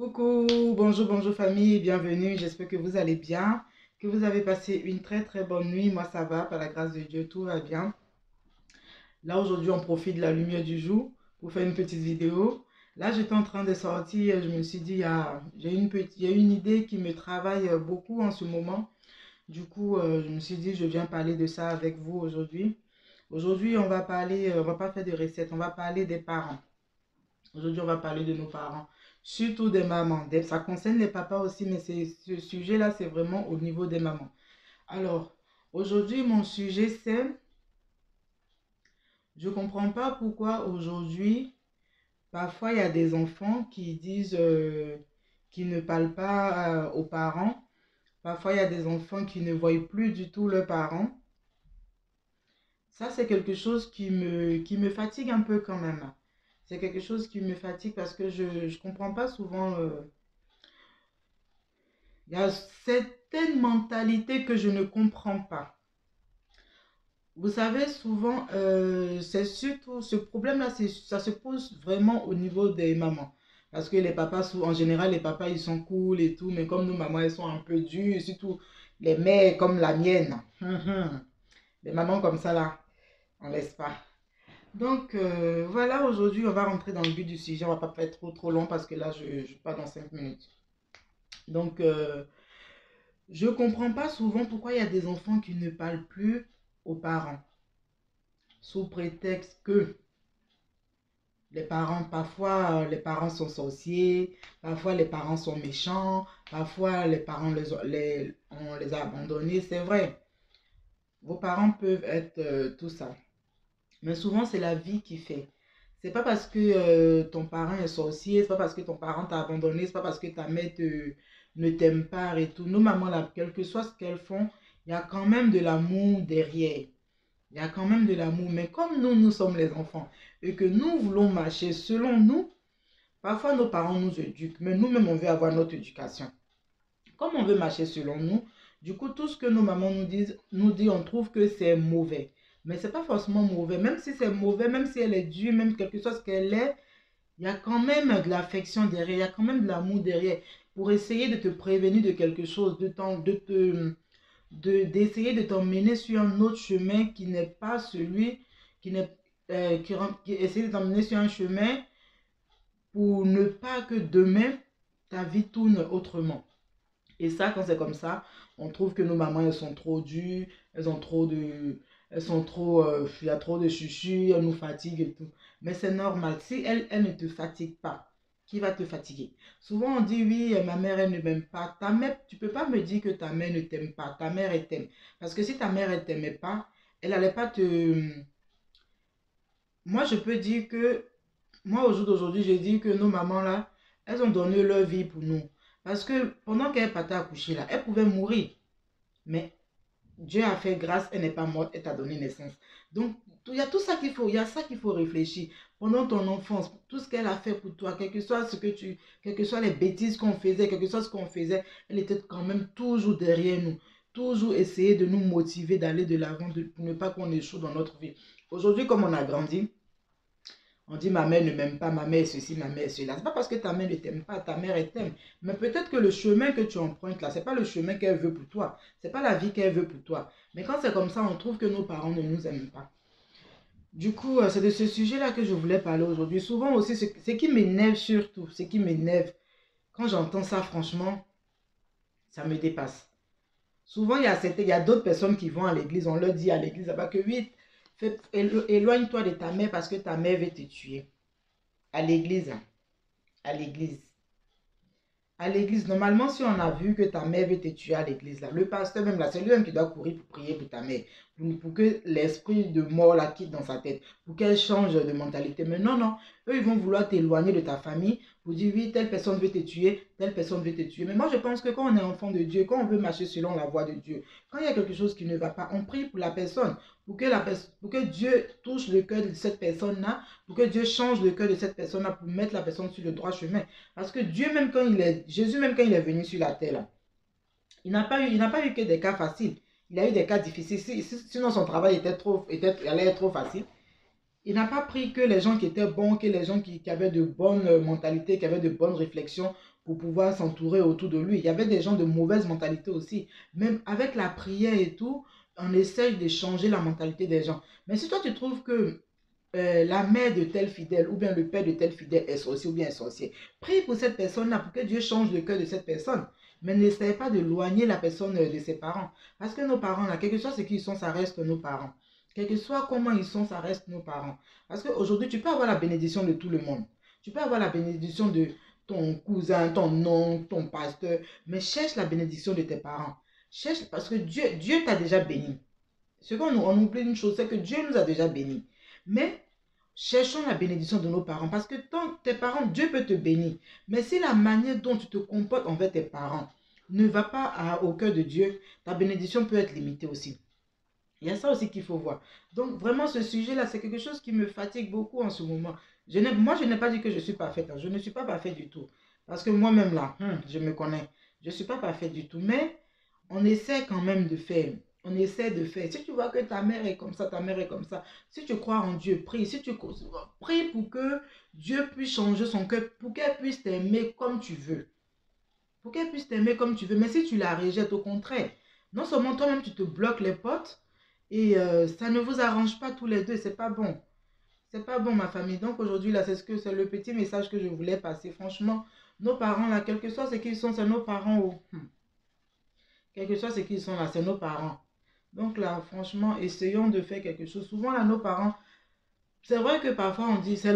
Coucou, bonjour, bonjour famille, bienvenue, j'espère que vous allez bien, que vous avez passé une très très bonne nuit. Moi ça va, par la grâce de Dieu, tout va bien. Là aujourd'hui on profite de la lumière du jour pour faire une petite vidéo. Là j'étais en train de sortir, je me suis dit, il y a une idée qui me travaille beaucoup en ce moment. Du coup je me suis dit, je viens parler de ça avec vous aujourd'hui. Aujourd'hui on va parler, on va pas faire de recettes, on va parler des parents. Aujourd'hui, on va parler de nos parents, surtout des mamans. Ça concerne les papas aussi, mais ce sujet-là, c'est vraiment au niveau des mamans. Alors, aujourd'hui, mon sujet, c'est, je ne comprends pas pourquoi aujourd'hui, parfois, il y a des enfants qui disent, qui ne parlent pas aux parents. Parfois, il y a des enfants qui ne voient plus du tout leurs parents. Ça, c'est quelque chose qui me fatigue un peu quand même. C'est quelque chose qui me fatigue parce que je ne comprends pas souvent. Il y a certaines mentalités que je ne comprends pas. Vous savez, souvent, c'est surtout ce problème-là, ça se pose vraiment au niveau des mamans. Parce que les papas, en général, les papas, ils sont cool et tout, mais comme nos mamans, elles sont un peu dures, surtout les mères comme la mienne. Les mamans comme ça, là, on laisse pas. Donc, voilà, aujourd'hui, on va rentrer dans le but du sujet. On va pas faire trop long parce que là, je pars dans 5 minutes. Donc, je comprends pas souvent pourquoi il y a des enfants qui ne parlent plus aux parents. Sous prétexte que les parents, parfois les parents sont sorciers, parfois les parents sont méchants, parfois les parents on les a abandonnés. C'est vrai, vos parents peuvent être tout ça. Mais souvent c'est la vie qui fait. C'est pas parce que ton parent est sorcier, c'est pas parce que ton parent t'a abandonné, c'est pas parce que ta mère ne t'aime pas et tout. Nos mamans, là, quel que soit ce qu'elles font, il y a quand même de l'amour derrière. Il y a quand même de l'amour. Mais comme nous, nous sommes les enfants et que nous voulons marcher selon nous, parfois nos parents nous éduquent, mais nous-mêmes, on veut avoir notre éducation. Comme on veut marcher selon nous, du coup, tout ce que nos mamans nous disent, on trouve que c'est mauvais. Mais c'est pas forcément mauvais. Même si c'est mauvais, même si elle est dure, même quelque chose qu'elle est, il y a quand même de l'affection derrière, il y a quand même de l'amour derrière pour essayer de te prévenir de quelque chose, d'essayer de t'emmener sur un autre chemin qui n'est pas celui qui n'est qui essaie de t'emmener sur un chemin pour ne pas que demain ta vie tourne autrement. Et ça, quand c'est comme ça, on trouve que nos mamans, elles sont trop dures, elles sont trop, il y a trop de chuchus, elles nous fatiguent et tout. Mais c'est normal. Si elle ne te fatigue pas, qui va te fatiguer? Souvent, on dit, oui, ma mère, elle ne m'aime pas. Ta mère, tu peux pas me dire que ta mère ne t'aime pas. Ta mère, elle t'aime. Parce que si ta mère, elle t'aimait pas, elle n'allait pas te... Moi, je peux dire que moi, au jour d'aujourd'hui, je dis que nos mamans, là, elles ont donné leur vie pour nous. Parce que pendant qu'elle partait accoucher, là, elle pouvait mourir. Mais Dieu a fait grâce, elle n'est pas morte, elle t'a donné naissance. Donc, il y a tout ça qu'il faut, il y a ça qu'il faut réfléchir. Pendant ton enfance, tout ce qu'elle a fait pour toi, quel que soit quelles que soient les bêtises qu'on faisait, quel que soit ce qu'on faisait, elle était quand même toujours derrière nous. Toujours essayer de nous motiver d'aller de l'avant, pour ne pas qu'on échoue dans notre vie. Aujourd'hui, comme on a grandi, on dit ma mère ne m'aime pas, ma mère est ceci, ma mère est cela. C'est pas parce que ta mère ne t'aime pas, ta mère elle t'aime. Mais peut-être que le chemin que tu empruntes là, c'est pas le chemin qu'elle veut pour toi. C'est pas la vie qu'elle veut pour toi. Mais quand c'est comme ça, on trouve que nos parents ne nous aiment pas. Du coup, c'est de ce sujet-là que je voulais parler aujourd'hui. Souvent aussi, ce qui m'énerve surtout, ce qui m'énerve, quand j'entends ça, franchement, ça me dépasse. Souvent, il y a d'autres personnes qui vont à l'église, on leur dit à l'église là-bas que oui, éloigne-toi de ta mère parce que ta mère veut te tuer. À l'église, hein. À l'église. À l'église, normalement, si on a vu que ta mère veut te tuer à l'église, là, le pasteur même là, c'est lui-même qui doit courir pour prier pour ta mère, pour que l'esprit de mort la quitte dans sa tête, pour qu'elle change de mentalité. Mais non, non, eux, ils vont vouloir t'éloigner de ta famille pour dire oui, telle personne veut te tuer, telle personne veut te tuer. Mais moi, je pense que quand on est enfant de Dieu, quand on veut marcher selon la voie de Dieu, quand il y a quelque chose qui ne va pas, on prie pour la personne, pour que Dieu touche le cœur de cette personne-là, pour que Dieu change le cœur de cette personne-là, pour mettre la personne sur le droit chemin. Parce que Dieu, même quand Jésus, même quand il est venu sur la terre, là, il n'a pas eu que des cas faciles. Il a eu des cas difficiles. Sinon, son travail allait être trop facile. Il n'a pas pris que les gens qui étaient bons, que les gens qui avaient de bonnes mentalités, qui avaient de bonnes réflexions pour pouvoir s'entourer autour de lui. Il y avait des gens de mauvaise mentalité aussi. Même avec la prière et tout, on essaye de changer la mentalité des gens. Mais si toi tu trouves que la mère de tel fidèle ou bien le père de tel fidèle est sorcier ou bien est sorcier, prie pour cette personne-là, pour que Dieu change le cœur de cette personne. Mais n'essaye pas de loigner la personne de ses parents. Parce que nos parents, là, quel que soit ce qu'ils sont, ça reste nos parents. Quel que soit comment ils sont, ça reste nos parents. Parce qu'aujourd'hui, tu peux avoir la bénédiction de tout le monde. Tu peux avoir la bénédiction de ton cousin, ton oncle, ton pasteur. Mais cherche la bénédiction de tes parents. Cherche, parce que Dieu t'a déjà béni. Ce qu'on oublie une chose, c'est que Dieu nous a déjà bénis. Mais cherchons la bénédiction de nos parents. Parce que tes parents, Dieu peut te bénir. Mais si la manière dont tu te comportes envers tes parents ne va pas au cœur de Dieu, ta bénédiction peut être limitée aussi. Il y a ça aussi qu'il faut voir. Donc vraiment ce sujet-là, c'est quelque chose qui me fatigue beaucoup en ce moment. Moi, je n'ai pas dit que je suis parfaite. Je ne suis pas parfaite du tout. Parce que moi-même là, je me connais. Je ne suis pas parfaite du tout. Mais on essaie quand même de faire. On essaie de faire. Si tu vois que ta mère est comme ça, ta mère est comme ça. Si tu crois en Dieu, prie. Si tu prie pour que Dieu puisse changer son cœur, pour qu'elle puisse t'aimer comme tu veux. Pour qu'elle puisse t'aimer comme tu veux. Mais si tu la rejettes, au contraire, non seulement toi-même tu te bloques les portes, et ça ne vous arrange pas tous les deux, c'est pas bon. C'est pas bon, ma famille. Donc aujourd'hui, là, c'est le petit message que je voulais passer. Franchement, nos parents, là, quel que soit ce qu'ils sont, c'est nos parents. Oh. Quel que soit ce qu'ils sont, là, c'est nos parents. Donc là, franchement, essayons de faire quelque chose. Souvent, là, nos parents, c'est vrai que parfois on dit c'est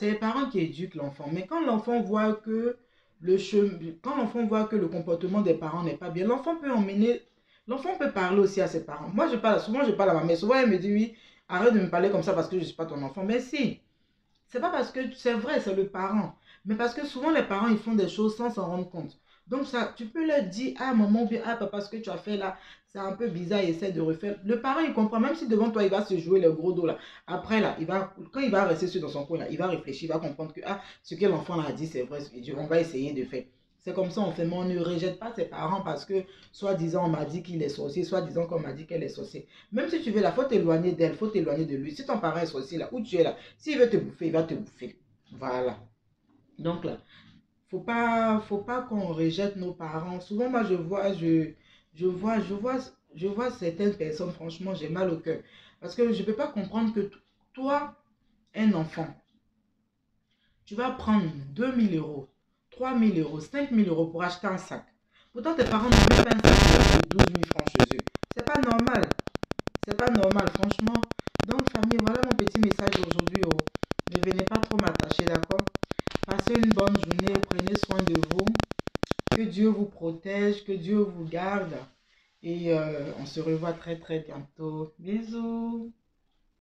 les parents qui éduquent l'enfant. Mais quand l'enfant voit que quand l'enfant voit que le comportement des parents n'est pas bien, l'enfant peut parler aussi à ses parents. Moi, souvent je parle à ma mère. Souvent, elle me dit oui, arrête de me parler comme ça parce que je ne suis pas ton enfant. Mais si, c'est pas parce que c'est vrai, c'est le parent. Mais parce que souvent les parents, ils font des choses sans s'en rendre compte. Donc ça, tu peux leur dire, ah maman, ou bien, ah papa, ce que tu as fait là, c'est un peu bizarre, essaie de refaire. Le parent, il comprend, même si devant toi, il va se jouer le gros dos là. Après là, quand il va rester sur dans son coin là, il va réfléchir, il va comprendre que, ah, ce que l'enfant a dit, c'est vrai, on va essayer de faire. C'est comme ça on fait, mais on ne rejette pas ses parents parce que, soi-disant, on m'a dit qu'il est sorcier, soi-disant qu'on m'a dit qu'elle est sorcière. Même si tu veux là, faut t'éloigner d'elle, faut t'éloigner de lui. Si ton parent est sorcier là, où tu es là, s'il veut te bouffer, il va te bouffer. Voilà. Donc là, faut pas qu'on rejette nos parents. Souvent, moi, je vois certaines personnes, franchement, j'ai mal au cœur. Parce que je ne peux pas comprendre que toi, un enfant, tu vas prendre 2 000 euros, 3 000 euros, 5 000 euros pour acheter un sac. Pourtant, tes parents n'ont même pas un sac de 12 000 francs chez eux. C'est pas normal. C'est pas normal, franchement. Donc, famille, voilà mon petit message aujourd'hui. Oh. Ne venez pas trop m'attacher, d'accord? Passez une bonne journée, prenez soin de vous. Que Dieu vous protège, que Dieu vous garde. Et on se revoit très très bientôt. Bisous.